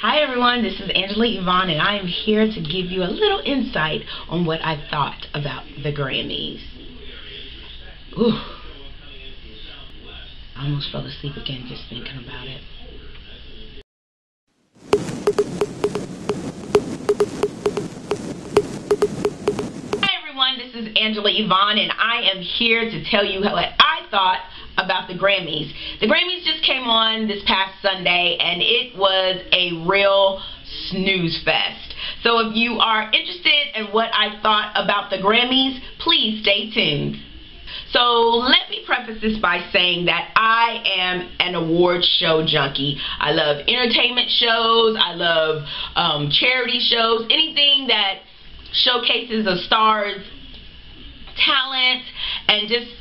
Hi everyone, this is Angela Yvonne and I am here to give you a little insight on what I thought about the Grammys. Ooh, I almost fell asleep again just thinking about it. Hi everyone, this is Angela Yvonne and I am here to tell you what I thought about the Grammys. The Grammys just came on this past Sunday and it was a real snooze fest. So if you are interested in what I thought about the Grammys, please stay tuned. So let me preface this by saying that I am an award show junkie. I love entertainment shows, I love charity shows, anything that showcases a star's talent and just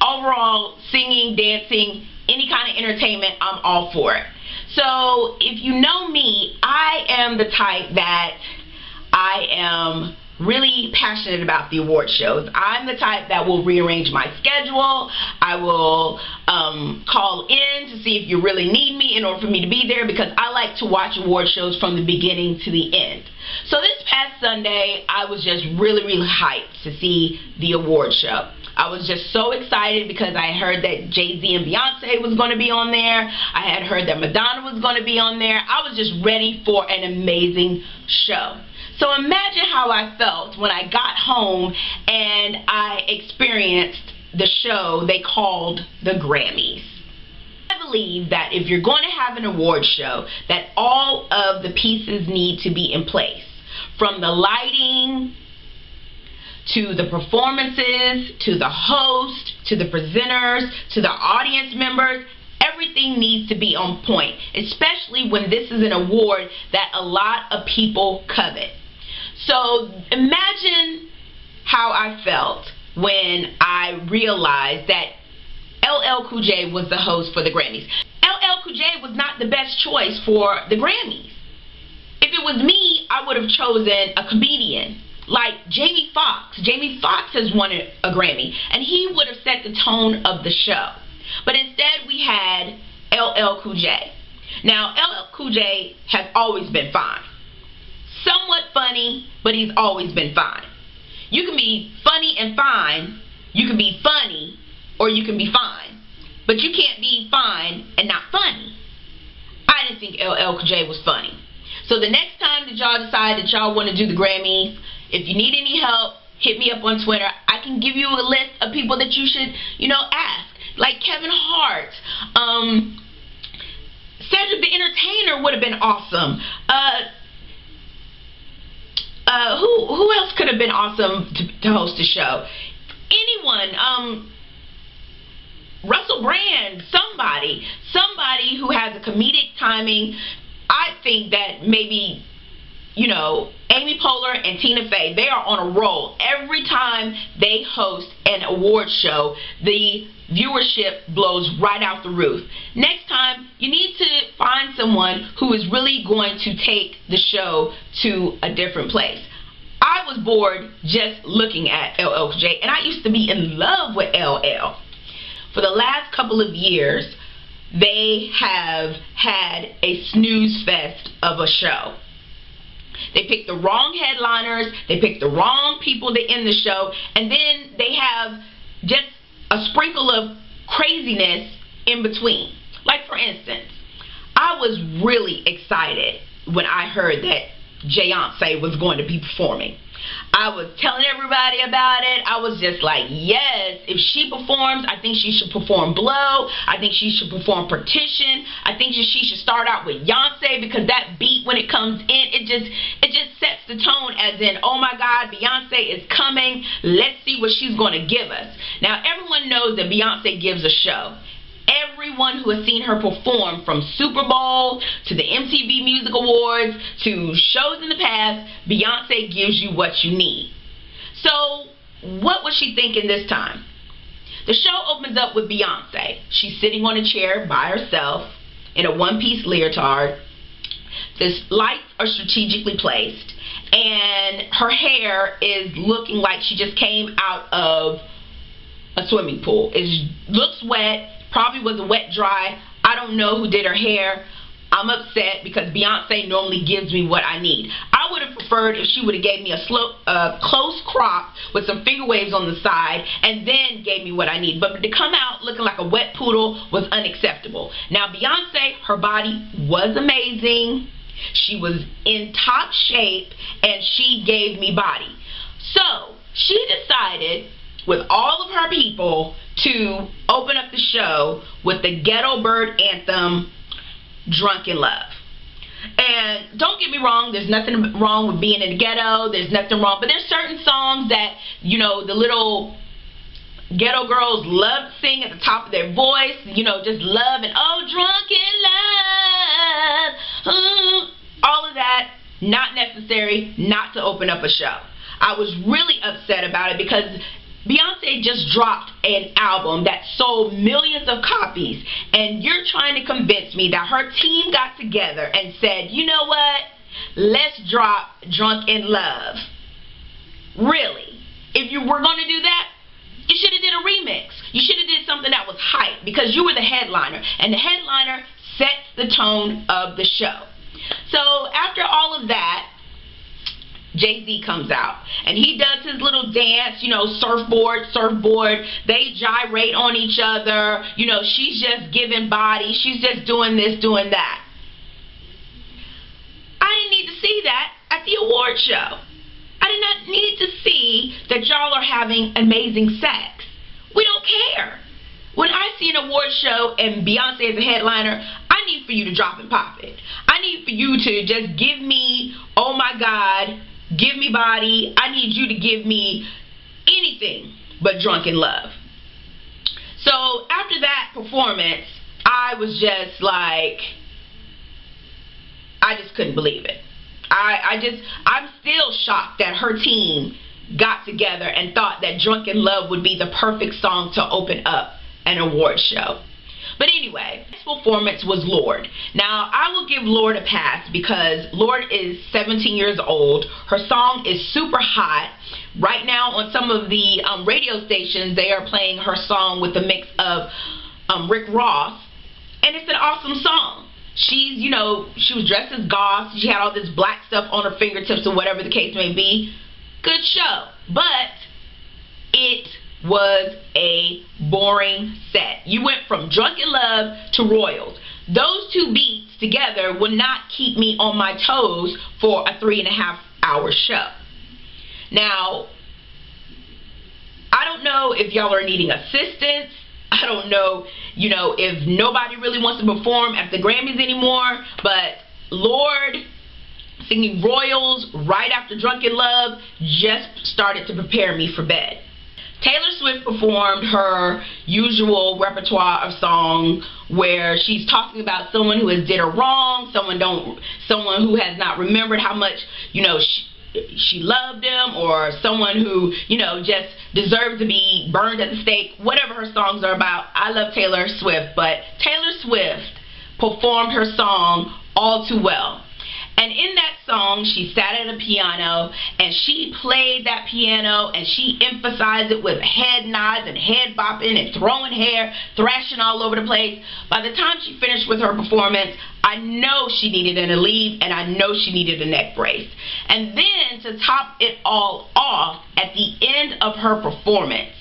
overall singing, dancing, any kind of entertainment, I'm all for it. So if you know me, I am the type that I am really passionate about the award shows. I'm the type that will rearrange my schedule. I will call in to see if you really need me in order for me to be there, because I like to watch award shows from the beginning to the end. So this past Sunday, I was just really hyped to see the award show. I was just so excited because I heard that Jay-Z and Beyonce was going to be on there. I had heard that Madonna was going to be on there. I was just ready for an amazing show. So imagine how I felt when I got home and I experienced the show they called the Grammys. I believe that if you're going to have an award show, that all of the pieces need to be in place. From the lighting, to the performances, to the host, to the presenters, to the audience members, everything needs to be on point, especially when this is an award that a lot of people covet. So imagine how I felt when I realized that LL Cool J was the host for the Grammys. LL Cool J was not the best choice for the Grammys. If it was me, I would have chosen a comedian like Jamie Foxx. Jamie Foxx has won a Grammy, and he would have set the tone of the show. But instead, we had LL Cool J. Now, LL Cool J has always been fine. Somewhat funny, but he's always been fine. You can be funny and fine, you can be funny, or you can be fine. But you can't be fine and not funny. I didn't think LL Cool J was funny. So the next time that y'all decide that y'all want to do the Grammys, if you need any help, hit me up on Twitter. I can give you a list of people that you should, ask. Like Kevin Hart. Cedric the Entertainer would have been awesome. Who else could have been awesome to host the show? Anyone. Russell Brand. Somebody who has a comedic timing. I think that maybe, Amy Poehler and Tina Fey, they are on a roll. Every time they host an award show, the viewership blows right out the roof. Next time, you need to find someone who is really going to take the show to a different place. I was bored just looking at LL Cool J, and I used to be in love with LL. For the last couple of years, they have had a snooze fest of a show. They picked the wrong headliners, they picked the wrong people to end the show, and then they have just a sprinkle of craziness in between. Like, for instance, I was really excited when I heard that Beyonce was going to be performing. I was telling everybody about it. I was just like, yes, if she performs, I think she should perform Blow. I think she should perform Partition. I think she should start out with Beyonce, because that beat, when it comes in, it just sets the tone as in, oh my God, Beyonce is coming. Let's see what she's going to give us. Now, everyone knows that Beyonce gives a show. Everyone who has seen her perform, from Super Bowl to the MTV Music Awards to shows in the past, Beyonce gives you what you need. So what was she thinking this time? The show opens up with Beyonce. She's sitting on a chair by herself in a one-piece leotard. The lights are strategically placed, and her hair is looking like she just came out of a swimming pool. It looks wet. Probably was a wet dry. I don't know who did her hair. I'm upset because Beyonce normally gives me what I need. I would have preferred if she would have gave me a close crop with some finger waves on the side and then gave me what I need. But to come out looking like a wet poodle was unacceptable. Now Beyonce, her body was amazing. She was in top shape and she gave me body. So she decided with all of her people to open up the show with the Ghetto Bird anthem, Drunk in Love. And don't get me wrong, there's nothing wrong with being in the ghetto, there's nothing wrong, but there's certain songs that, you know, the little ghetto girls love to sing at the top of their voice, you know, just love and, oh, drunk in love, all of that, not necessary, not to open up a show. I was really upset about it because Beyonce just dropped an album that sold millions of copies, and you're trying to convince me that her team got together and said, you know what, let's drop Drunk in Love. Really? If you were going to do that, you should have did a remix. You should have did something that was hype because you were the headliner, and the headliner sets the tone of the show. So after all of that, Jay-Z comes out and he does his little dance, you know, surfboard, they gyrate on each other, you know, she's just giving body, she's just doing this, doing that. I didn't need to see that at the award show. I did not need to see that y'all are having amazing sex. We don't care. When I see an award show and Beyonce is a headliner, I need for you to drop and pop it. I need for you to just give me, oh my God, give me body. I need you to give me anything but Drunk in Love. So after that performance, I was just like, I just couldn't believe it. I'm still shocked that her team got together and thought that Drunk in Love would be the perfect song to open up an award show. But anyway, this performance was Lorde. Now, I will give Lorde a pass because Lorde is 17 years old. Her song is super hot. Right now on some of the radio stations, they are playing her song with a mix of Rick Ross. And it's an awesome song. She's, you know, she was dressed as goth. She had all this black stuff on her fingertips or whatever the case may be. Good show. But it was a boring set. You went from Drunk in Love to Royals. Those two beats together would not keep me on my toes for a 3.5-hour show. Now, I don't know if y'all are needing assistance. I don't know, you know, if nobody really wants to perform at the Grammys anymore, but Lorde singing Royals right after Drunk in Love just started to prepare me for bed. Taylor Swift performed her usual repertoire of song where she's talking about someone who has did her wrong, someone who has not remembered how much, you know, she loved them, or someone who, you know, just deserved to be burned at the stake. Whatever her songs are about, I love Taylor Swift, but Taylor Swift performed her song All Too Well. And in that song, she sat at a piano and she played that piano and she emphasized it with head nods and head bopping and throwing hair, thrashing all over the place. By the time she finished with her performance, I know she needed an Aleve and I know she needed a neck brace. And then to top it all off, at the end of her performance,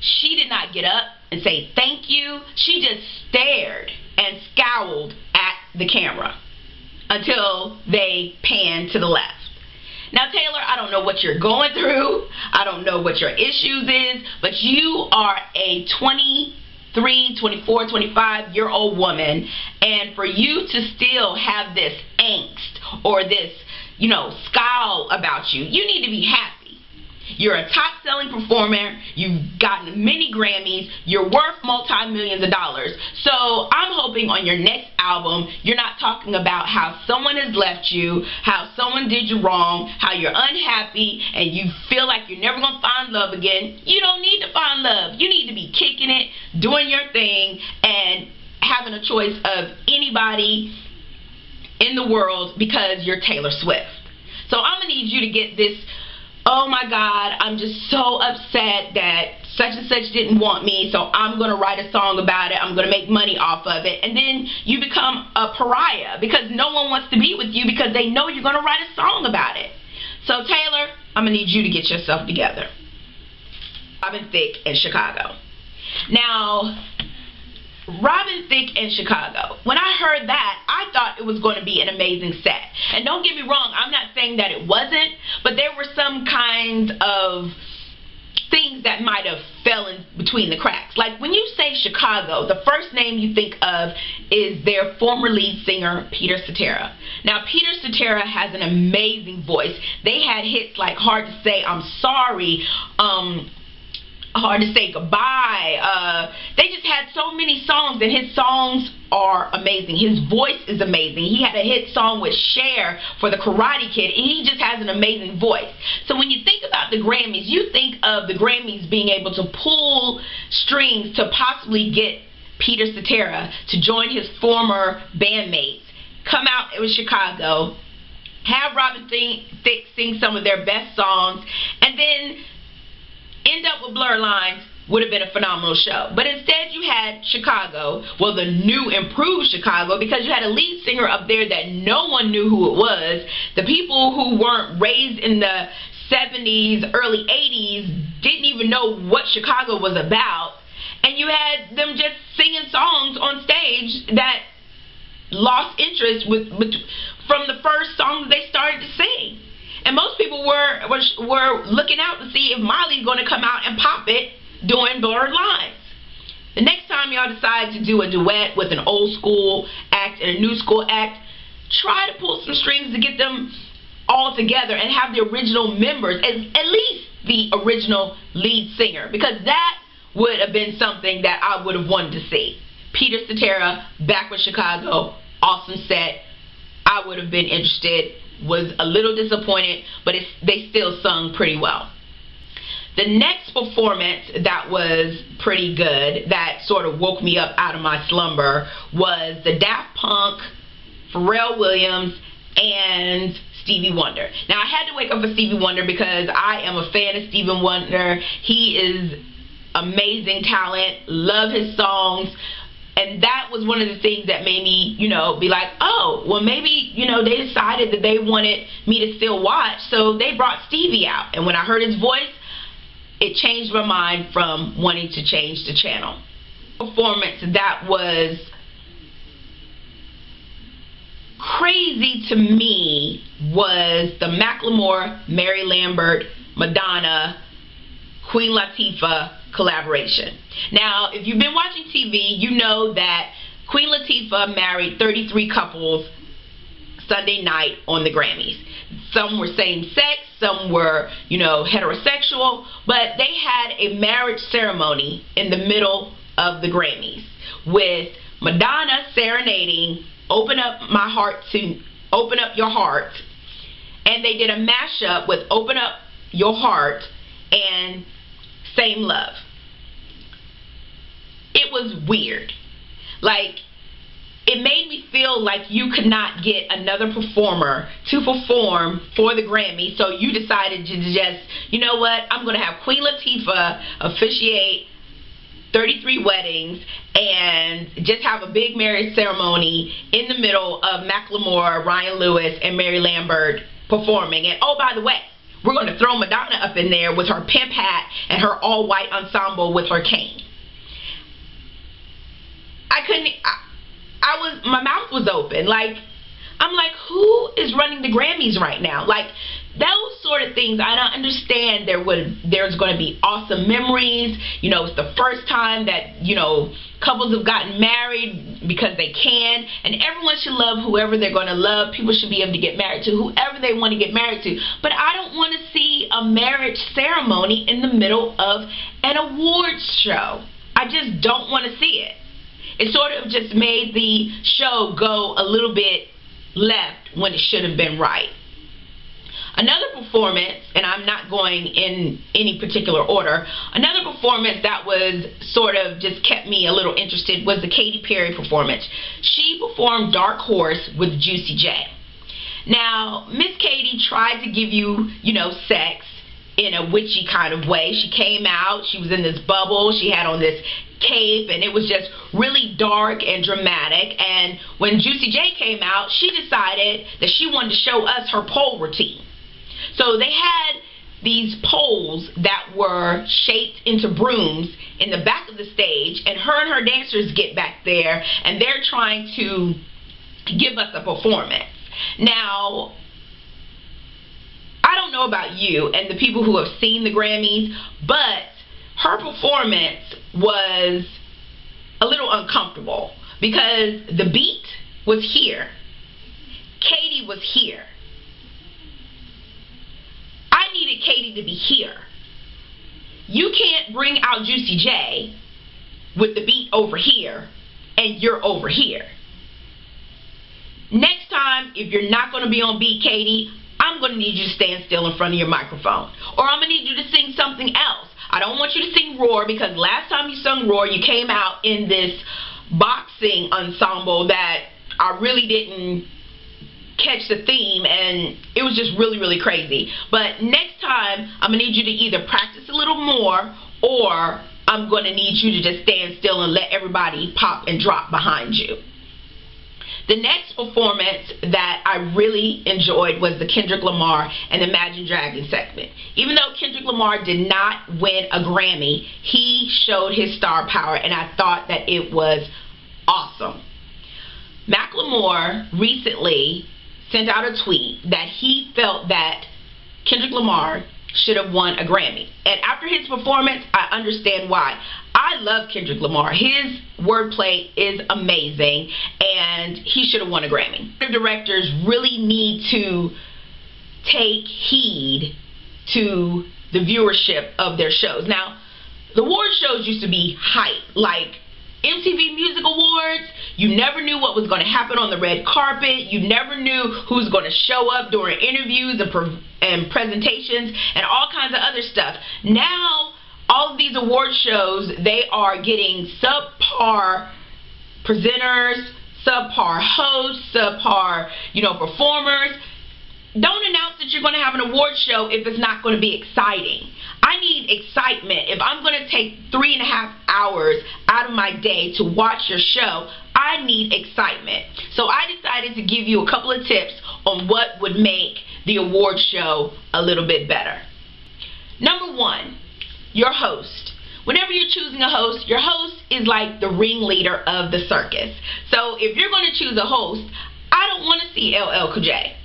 she did not get up and say thank you. She just stared and scowled at the camera until they panned to the left. Now, Taylor, I don't know what you're going through. I don't know what your issues is, but you are a 23, 24, 25-year-old woman, and for you to still have this angst or this, you know, scowl about you, you need to be happy. You're a top-selling performer. You've gotten many Grammys. You're worth multi-millions of dollars. So I'm hoping on your next album, you're not talking about how someone has left you, how someone did you wrong, how you're unhappy, and you feel like you're never going to find love again. You don't need to find love. You need to be kicking it, doing your thing, and having a choice of anybody in the world because you're Taylor Swift. So I'm going to need you to get this oh my God, I'm just so upset that such and such didn't want me, so I'm going to write a song about it. I'm going to make money off of it. And then you become a pariah because no one wants to be with you because they know you're going to write a song about it. So Taylor, I'm going to need you to get yourself together. Robin Thicke in Chicago. Now, Robin Thicke in Chicago. When I heard that, I thought it was going to be an amazing set. And don't get me wrong, I'm not saying that it wasn't, but there were some kinds of things that might have fell in between the cracks. Like when you say Chicago, the first name you think of is their former lead singer, Peter Cetera. Now, Peter Cetera has an amazing voice. They had hits like Hard to Say I'm Sorry, Hard to Say Goodbye. They just had so many songs, and his songs are amazing. His voice is amazing. He had a hit song with Cher for the Karate Kid, and he just has an amazing voice. So when you think about the Grammys, you think of the Grammys being able to pull strings to possibly get Peter Cetera to join his former bandmates, come out with Chicago, have Robin Thicke sing some of their best songs, and then end up with Blurred Lines. Would have been a phenomenal show. But instead you had Chicago, well, the new improved Chicago, because you had a lead singer up there that no one knew who it was. The people who weren't raised in the 70s, early 80s didn't even know what Chicago was about. And you had them just singing songs on stage that lost interest from the first song that they started to sing. And most people were looking out to see if Miley's going to come out and pop it doing Blurred Lines. The next time y'all decide to do a duet with an old school act and a new school act, try to pull some strings to get them all together and have the original members, at least the original lead singer, because that would have been something that I would have wanted to see. Peter Cetera back with Chicago, awesome set. I would have been interested. Was a little disappointed, but they still sung pretty well. The next performance that was pretty good, that sort of woke me up out of my slumber, was the Daft Punk, Pharrell Williams, and Stevie Wonder. Now, I had to wake up for Stevie Wonder because I am a fan of Stevie Wonder. He is amazing talent, love his songs. And that was one of the things that made me, be like, oh, well, maybe, they decided that they wanted me to still watch, so they brought Stevie out. And when I heard his voice, it changed my mind from wanting to change the channel. Performance that was crazy to me was the Macklemore, Mary Lambert, Madonna, Queen Latifah collaboration. Now, if you've been watching TV, you know that Queen Latifah married 33 couples Sunday night on the Grammys. Some were same-sex, some were, heterosexual, but they had a marriage ceremony in the middle of the Grammys with Madonna serenading Open Up My Heart to Open Up Your Heart, and they did a mashup with Open Up Your Heart and Same Love. It was weird. Like, it made me feel like you could not get another performer to perform for the Grammy, so you decided to just, you know what, I'm going to have Queen Latifah officiate 33 weddings and just have a big marriage ceremony in the middle of Macklemore, Ryan Lewis, and Mary Lambert performing. And oh, by the way, we're going to throw Madonna up in there with her pimp hat and her all-white ensemble with her cane. My mouth was open. Like, I'm like, who is running the Grammys right now? Like, those sort of things, I don't understand. There's going to be awesome memories. It's the first time that, couples have gotten married because they can. And everyone should love whoever they're going to love. People should be able to get married to whoever they want to get married to. But I don't want to see a marriage ceremony in the middle of an awards show. I just don't want to see it. It sort of just made the show go a little bit left when it should have been right. Another performance, and I'm not going in any particular order, another performance that was sort of just kept me a little interested was the Katy Perry performance. She performed Dark Horse with Juicy J. Now, Miss Katy tried to give you, sex in a witchy kind of way. She came out, she was in this bubble, she had on this cape, and it was just really dark and dramatic. And when Juicy J came out, she decided that she wanted to show us her pole routine. So they had these poles that were shaped into brooms in the back of the stage, and her dancers get back there and they're trying to give us a performance. Now, I don't know about you and the people who have seen the Grammys, but her performance was a little uncomfortable because the beat was here. Katy was here. I needed Katy to be here. You can't bring out Juicy J with the beat over here and you're over here. Next time, if you're not going to be on beat, Katy, I'm going to need you to stand still in front of your microphone. Or I'm going to need you to sing something else. I don't want you to sing Roar, because last time you sung Roar, you came out in this boxing ensemble that I really didn't catch the theme, and it was just really, really crazy. But next time, I'm going to need you to either practice a little more, or I'm going to need you to just stand still and let everybody pop and drop behind you. The next performance that I really enjoyed was the Kendrick Lamar and Imagine Dragons segment. Even though Kendrick Lamar did not win a Grammy, he showed his star power, and I thought that it was awesome. Macklemore recently sent out a tweet that he felt that Kendrick Lamar should have won a Grammy. And after his performance, I understand why. I love Kendrick Lamar. His wordplay is amazing, and he should have won a Grammy. Directors really need to take heed to the viewership of their shows. Now, the award shows used to be hype, like MTV Music Awards. You never knew what was going to happen on the red carpet. You never knew who was going to show up during interviews and presentations and all kinds of other stuff. Now, all of these award shows, they are getting subpar presenters, subpar hosts, subpar, performers. Don't announce that you're going to have an award show if it's not going to be exciting. I need excitement. If I'm going to take 3.5 hours out of my day to watch your show, I need excitement. So I decided to give you a couple of tips on what would make the award show a little bit better. Number one, your host. Whenever you're choosing a host, your host is like the ringleader of the circus. So if you're going to choose a host, I don't want to see LL Cool J.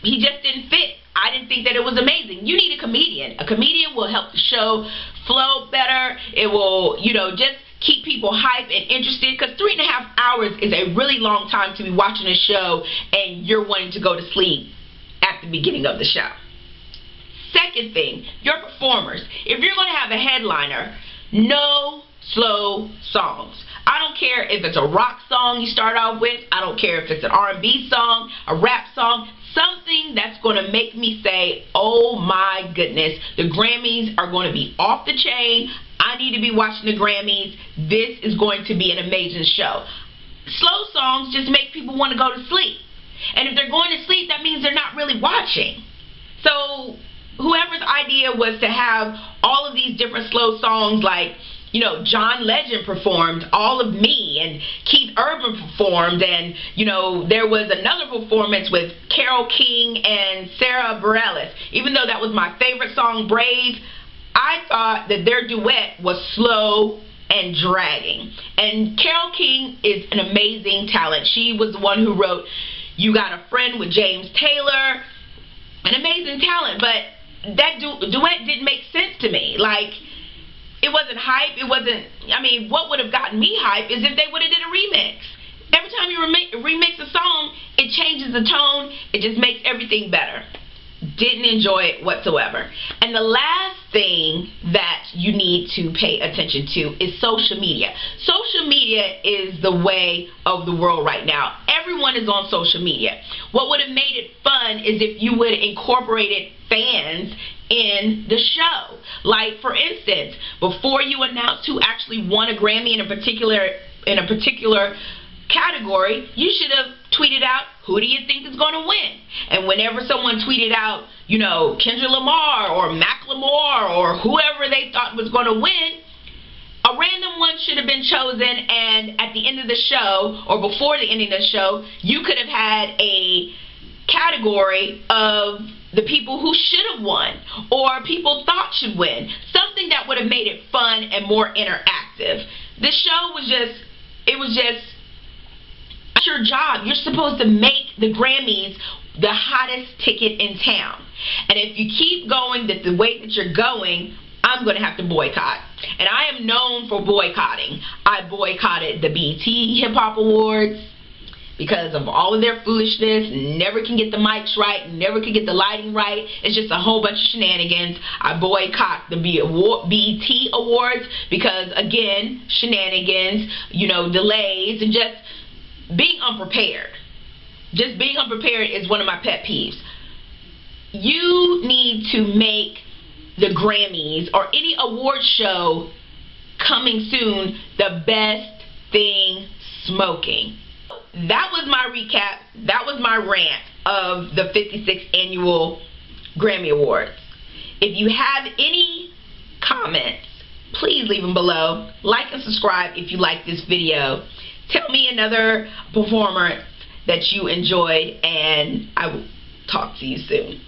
He just didn't fit. I didn't think that it was amazing. You need a comedian. A comedian will help the show flow better. It will, just keep people hyped and interested, because 3.5 hours is a really long time to be watching a show and you're wanting to go to sleep at the beginning of the show. Second thing, your performers. If you're going to have a headliner, no slow songs. I don't care if it's a rock song you start off with. I don't care if it's an R&B song, a rap song, something that's going to make me say, oh my goodness, the Grammys are going to be off the chain. I need to be watching the Grammys. This is going to be an amazing show. Slow songs just make people want to go to sleep. And if they're going to sleep, that means they're not really watching. So whoever's idea was to have all of these different slow songs, like, John Legend performed All of Me, and Keith Urban performed, and, there was another performance with Carole King and Sarah Bareilles. Even though that was my favorite song, Brave, I thought that their duet was slow and dragging. And Carole King is an amazing talent. She was the one who wrote You Got a Friend with James Taylor. An amazing talent, but that duet didn't make sense to me. Like, it wasn't hype. It wasn't, what would have gotten me hype is if they would have did a remix. Every time you remix a song, it changes the tone. It just makes everything better. Didn't enjoy it whatsoever. And the last thing that you need to pay attention to is social media. Social media is the way of the world right now. Everyone is on social media. What would have made it fun is if you would have incorporated fans in the show. Like, for instance, before you announce who actually won a Grammy in a particular category, you should have tweeted out who do you think is going to win? And whenever someone tweeted out, you know, Kendrick Lamar or Macklemore or whoever they thought was going to win, a random one should have been chosen, and at the end of the show, or before the ending of the show, you could have had a category of the people who should have won, or people thought should win. Something that would have made it fun and more interactive. The show was just, it was just, that's your job. You're supposed to make the Grammys the hottest ticket in town. And if you keep going the way that you're going, I'm going to have to boycott. And I am known for boycotting. I boycotted the BET Hip Hop Awards because of all of their foolishness. Never can get the mics right, never can get the lighting right. It's just a whole bunch of shenanigans. I boycott the BET Awards because, again, shenanigans, you know, delays, and just being unprepared. Just being unprepared is one of my pet peeves. You need to make the Grammys or any award show coming soon the best thing smoking. That was my recap. That was my rant of the 56th annual Grammy Awards. If you have any comments, please leave them below. Like and subscribe if you like this video. Tell me another performer that you enjoyed, and I will talk to you soon.